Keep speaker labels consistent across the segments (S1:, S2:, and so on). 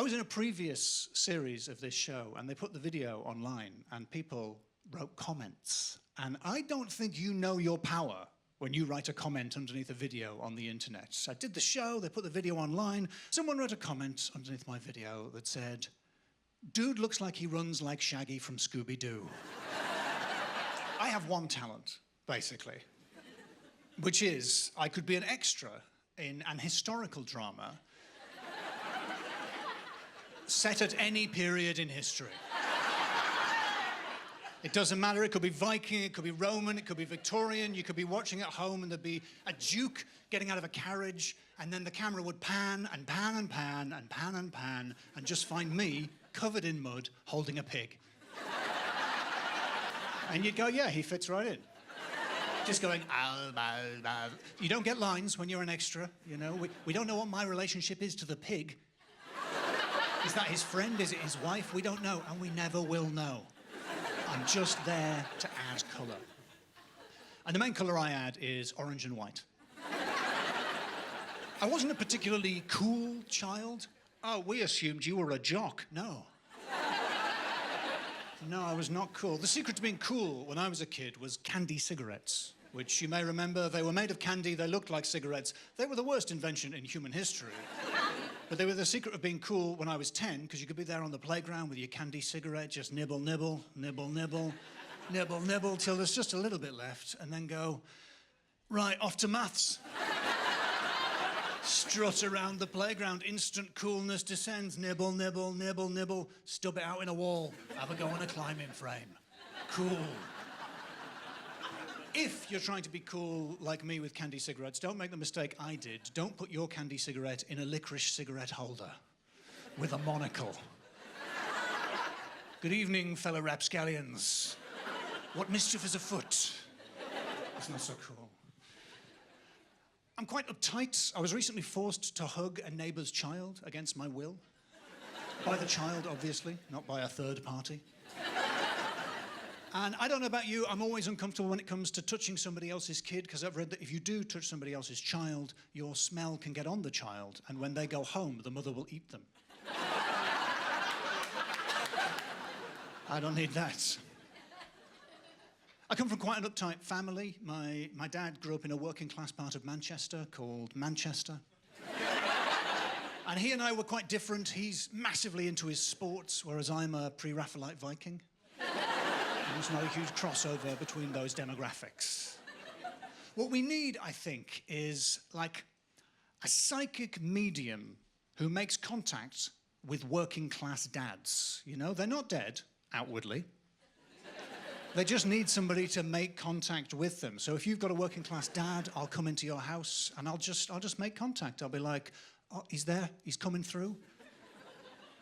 S1: was in a previous series of this show, and they put the video online, and people wrote comments. And I don't think you know your power when you write a comment underneath a video on the internet. I did the show, they put the video online. Someone wrote a comment underneath my video that said, "Dude looks like he runs like Shaggy from Scooby-Doo." I have one talent, basically, which is I could be an extra in an historical drama set at any period in history. It doesn't matter, it could be Viking, it could be Roman, it could be Victorian, you could be watching at home and there'd be a duke getting out of a carriage, and then the camera would pan and pan and pan and pan and pan and just find me covered in mud holding a pig. And you'd go, yeah, he fits right in. Just going, ow, ow, ow. You don't get lines when you're an extra, you know. We don't know what my relationship is to the pig. Is that his friend? Is it his wife? We don't know, and we never will know. I'm just there to add colour. And the main colour I add is orange and white. I wasn't a particularly cool child. Oh, we assumed you were a jock. No. No, I was not cool. The secret to being cool when I was a kid was candy cigarettes, which you may remember, they were made of candy, they looked like cigarettes. They were the worst invention in human history. But they were the secret of being cool when I was 10, because you could be there on the playground with your candy cigarette, just nibble, nibble, nibble, nibble, nibble, nibble, till there's just a little bit left, and then go, right, off to maths. Strut around the playground, instant coolness descends, nibble, nibble, nibble, nibble, stub it out in a wall, have a go on a climbing frame. Cool. If you're trying to be cool like me with candy cigarettes, don't make the mistake I did. Don't put your candy cigarette in a licorice cigarette holder with a monocle. Good evening, fellow rapscallions. What mischief is afoot? It's not so cool. I'm quite uptight. I was recently forced to hug a neighbour's child against my will. By the child, obviously, not by a third party. And I don't know about you, I'm always uncomfortable when it comes to touching somebody else's kid, because I've read that if you do touch somebody else's child, your smell can get on the child, and when they go home, the mother will eat them. I don't need that. I come from quite an uptight family. My dad grew up in a working class part of Manchester called Manchester. And he and I were quite different. He's massively into his sports, whereas I'm a Pre-Raphaelite Viking. There's not a huge crossover between those demographics. What we need, I think, is like a psychic medium who makes contact with working class dads. You know, they're not dead, outwardly. They just need somebody to make contact with them. So if you've got a working class dad, I'll come into your house and I'll just make contact. I'll be like, oh, he's there, he's coming through.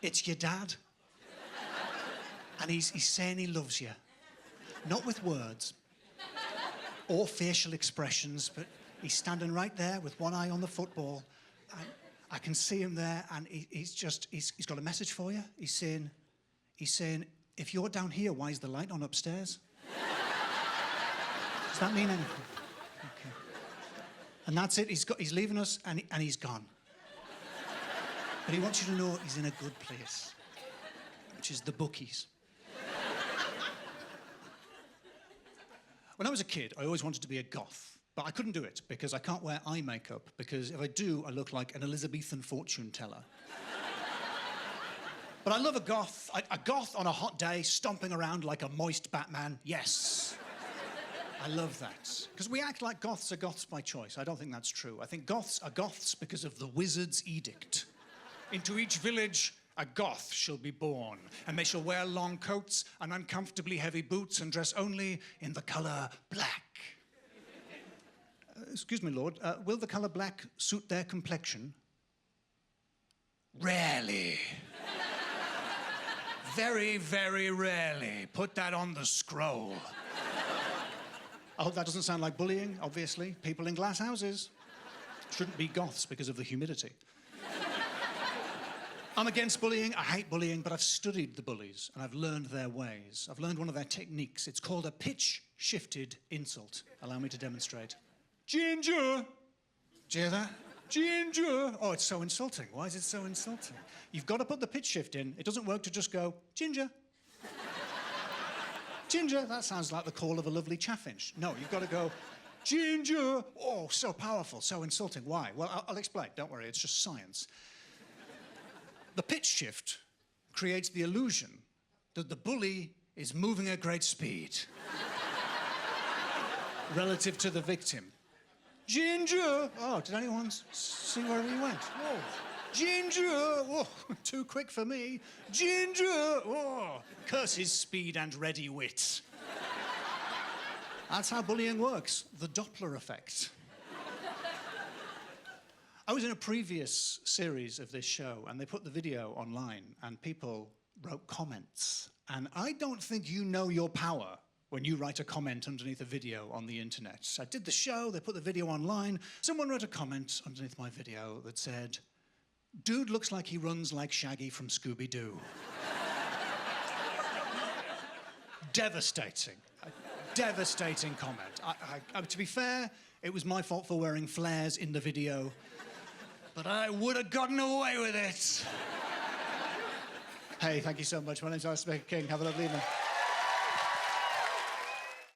S1: It's your dad. And he's saying he loves you. Not with words or facial expressions, but he's standing right there with one eye on the football. And I can see him there, and he's got a message for you. He's saying, if you're down here, why is the light on upstairs? Does that mean anything? Okay. And that's it. He's leaving us, and he's gone. But he wants you to know he's in a good place, which is the bookies. When I was a kid, I always wanted to be a goth, but I couldn't do it because I can't wear eye makeup, because if I do, I look like an Elizabethan fortune teller. But I love a goth. A goth on a hot day, stomping around like a moist Batman. Yes. I love that. Because we act like goths are goths by choice. I don't think that's true. I think goths are goths because of the wizard's edict. Into each village, a goth shall be born, and they shall wear long coats and uncomfortably heavy boots and dress only in the colour black. Excuse me, Lord, will the colour black suit their complexion? Rarely. Very, very rarely. Put that on the scroll. I hope that doesn't sound like bullying, obviously. People in glass houses shouldn't be goths because of the humidity. I'm against bullying, I hate bullying, but I've studied the bullies and I've learned their ways. I've learned one of their techniques. It's called a pitch-shifted insult. Allow me to demonstrate. Ginger! Do you hear that? Ginger. Oh, it's so insulting. Why is it so insulting? You've got to put the pitch shift in. It doesn't work to just go, ginger. Ginger, that sounds like the call of a lovely chaffinch. No, you've got to go, ginger. Oh, so powerful, so insulting. Why? Well, I'll explain. Don't worry, it's just science. The pitch shift creates the illusion that the bully is moving at great speed relative to the victim. Ginger! Oh, did anyone see where he went? Whoa. Ginger! Oh, too quick for me. Ginger! Oh, curse his speed and ready wit. That's how bullying works. The Doppler effect. I was in a previous series of this show, and they put the video online, and people wrote comments. And I don't think you know your power when you write a comment underneath a video on the internet. I did the show, they put the video online. Someone wrote a comment underneath my video that said, "Dude looks like he runs like Shaggy from Scooby-Doo." Devastating. A devastating comment. To be fair, it was my fault for wearing flares in the video, but I would have gotten away with it. Hey, thank you so much. My name's Alasdair Beckett-King. Have a lovely evening.